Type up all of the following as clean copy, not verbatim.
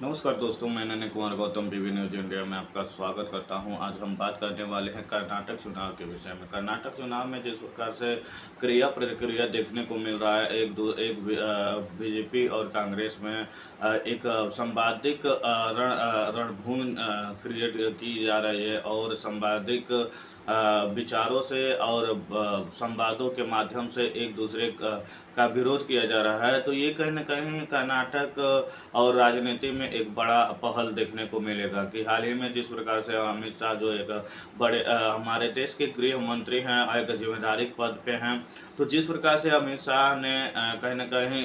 नमस्कार दोस्तों, मैं नन्हे Kumar Gautam PV news India में आपका स्वागत करता हूं। आज हम बात करने वाले हैं कर्नाटक चुनाव के विषय में। कर्नाटक चुनाव में जिस प्रकार से क्रिया प्रतिक्रिया देखने को मिल रहा है, एक बीजेपी और कांग्रेस में एक संवादिक रणभूमि क्रिएट की जा रही है और संवादिक विचारों से और संवादों के माध्यम से एक दूसरे का विरोध किया जा रहा है। तो ये कहीं ना कहीं कर्नाटक और राजनीति में एक बड़ा पहल देखने को मिलेगा कि हाल ही में जिस प्रकार से अमित शाह जो एक बड़े हमारे देश के गृह मंत्री हैं, एक जिम्मेदारी पद पे हैं, तो जिस प्रकार से अमित शाह ने कहीं ना कहीं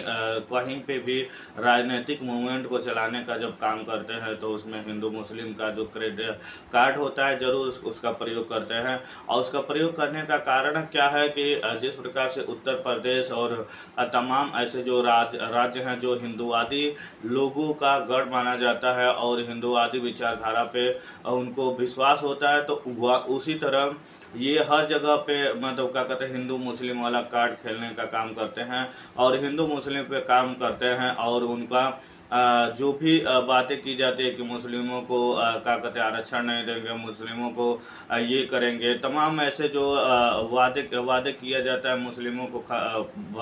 कहीं पे भी राजनीतिक मूवमेंट को चलाने का जब काम करते हैं तो उसमें हिंदू मुस्लिम का जो क्रेडिट कार्ड होता है जरूर उसका प्रयोग करते हैं। और उसका प्रयोग करने का कारण क्या है कि जिस प्रकार से उत्तर प्रदेश और तमाम ऐसे जो राज्य हैं जो हिंदुवादी लोगों का गढ़ माना जाता है और हिंदुवादी विचारधारा पे उनको विश्वास होता है, तो उसी तरह ये हर जगह पे मतलब क्या कहते हैं हिंदू मुस्लिम वाला कार्ड खेलने का काम करते हैं और हिंदू मुस्लिम पे काम करते हैं और उनका जो भी बातें की जाती है कि मुस्लिमों को क्या कहते हैं आरक्षण नहीं देंगे, मुस्लिमों को ये करेंगे, तमाम ऐसे जो वादे वादे किया जाता है, मुस्लिमों को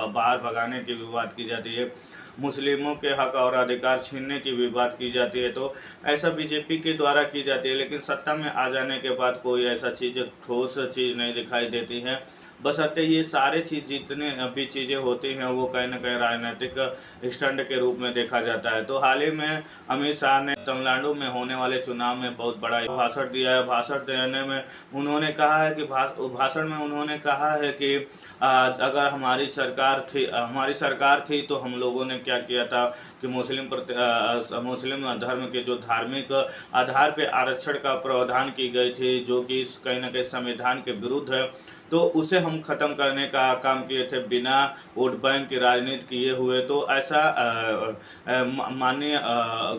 बाहर भगाने की भी बात की जाती है, मुस्लिमों के हक और अधिकार छीनने की भी बात की जाती है। तो ऐसा बीजेपी के द्वारा की जाती है, लेकिन सत्ता में आ जाने के बाद कोई ऐसा चीज़ ठोस चीज़ नहीं दिखाई देती है। बशर्ते ये सारे चीज़ जितने भी चीज़ें होती हैं वो कहीं ना कहीं राजनीतिक स्टंट के रूप में देखा जाता है। तो हाल ही में अमित शाह ने तमिलनाडु में होने वाले चुनाव में बहुत बड़ा भाषण दिया है। भाषण देने में उन्होंने कहा है कि भाषण में उन्होंने कहा है कि अगर हमारी सरकार थी तो हम लोगों ने क्या किया था कि मुस्लिम धर्म के जो धार्मिक आधार पे आरक्षण का प्रावधान की गई थी जो कि कहीं ना कहीं संविधान के विरुद्ध है, तो उसे हम खत्म करने का काम किए थे बिना वोट बैंक की राजनीति किए हुए। तो ऐसा माननीय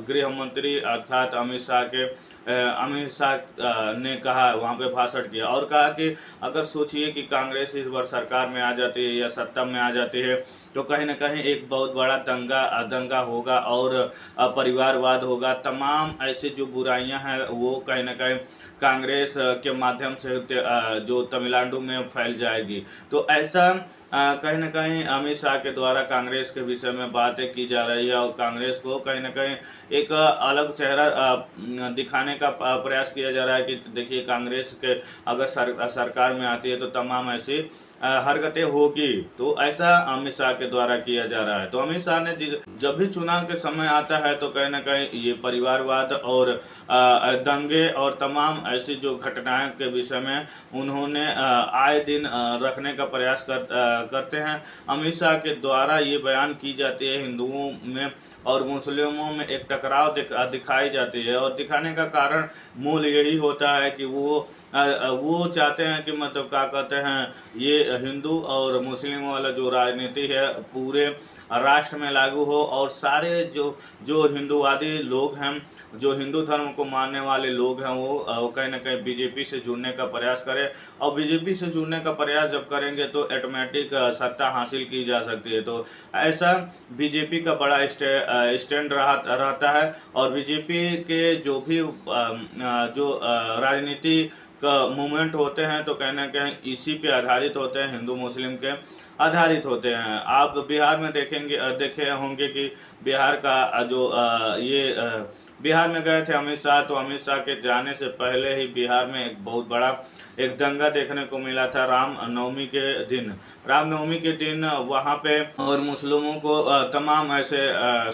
गृह मंत्री अर्थात अमित शाह ने कहा, वहाँ पे भाषण किया और कहा कि अगर सोचिए कि कांग्रेस इस बार सरकार में आ जाती है या सत्ता में आ जाती है तो कहीं ना कहीं एक बहुत बड़ा दंगा होगा और परिवारवाद होगा। तमाम ऐसे जो बुराइयां हैं वो कहीं ना कहीं कांग्रेस के माध्यम से जो तमिलनाडु में फैल जाएगी। तो ऐसा कहीं ना कहीं अमित शाह के द्वारा कांग्रेस के विषय में बातें की जा रही है और कांग्रेस को कहीं ना कहीं एक अलग चेहरा दिखाने का प्रयास किया जा रहा है कि देखिए कांग्रेस के अगर सरकार में आती है तो तमाम ऐसी हरकतें होगी। तो ऐसा अमित शाह के द्वारा किया जा रहा है। तो अमित शाह ने जब भी चुनाव के समय आता है तो कहीं ना कहीं ये परिवारवाद और दंगे और तमाम ऐसी जो घटनाएं के विषय में उन्होंने आए दिन रखने का प्रयास करते हैं। अमित शाह के द्वारा ये बयान की जाती है, हिंदुओं में और मुस्लिमों में एक टकराव दिखाई जाती है और दिखाने का कारण मूल यही होता है कि वो चाहते हैं कि मतलब क्या कहते हैं ये हिंदू और मुस्लिम वाला जो राजनीति है पूरे राष्ट्र में लागू हो और सारे जो जो हिंदूवादी लोग हैं, जो हिंदू धर्म को मानने वाले लोग हैं वो कहीं ना कहीं बीजेपी से जुड़ने का प्रयास करें और बीजेपी से जुड़ने का प्रयास जब करेंगे तो ऑटोमेटिक सत्ता हासिल की जा सकती है। तो ऐसा बीजेपी का बड़ा स्टैंड रहता है और बीजेपी के जो भी जो राजनीति का मूवमेंट होते हैं तो कहीं ना कहीं इसी पे आधारित होते हैं, हिंदू मुस्लिम के आधारित होते हैं। आप बिहार में देखे होंगे कि बिहार का जो बिहार में गए थे अमित शाह, तो अमित शाह के जाने से पहले ही बिहार में एक बहुत बड़ा एक दंगा देखने को मिला था रामनवमी के दिन वहाँ पे और मुस्लिमों को तमाम ऐसे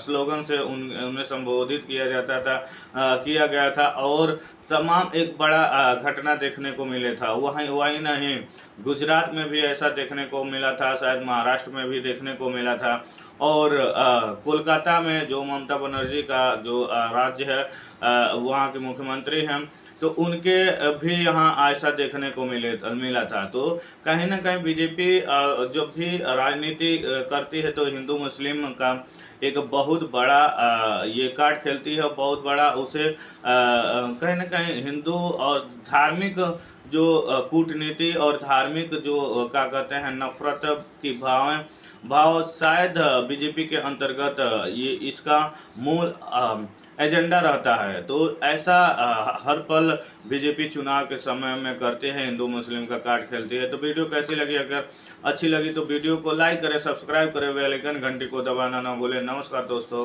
स्लोगन से उन्हें संबोधित किया गया था और तमाम एक बड़ा घटना देखने को मिले था। वहीं नहीं, गुजरात में भी ऐसा देखने को मिला था, शायद महाराष्ट्र में भी देखने को मिला था और कोलकाता में जो ममता बनर्जी का जो राज्य है वहाँ के मुख्यमंत्री हैं, तो उनके भी यहाँ ऐसा देखने को मिला था। तो कहीं ना कहीं बीजेपी जब भी राजनीति करती है तो हिंदू मुस्लिम का एक बहुत बड़ा ये कार्ड खेलती है, बहुत बड़ा उसे कहीं ना कहीं हिंदू और धार्मिक जो कूटनीति और धार्मिक जो क्या कहते हैं नफरत की भाव शायद बीजेपी के अंतर्गत ये इसका मूल एजेंडा रहता है। तो ऐसा हर पल बीजेपी चुनाव के समय में करते हैं, हिंदू मुस्लिम का कार्ड खेलती है। तो वीडियो कैसी लगी? अगर अच्छी लगी तो वीडियो को लाइक करें, सब्सक्राइब करें, बेल आइकन घंटी को दबाना ना भूलें। नमस्कार दोस्तों।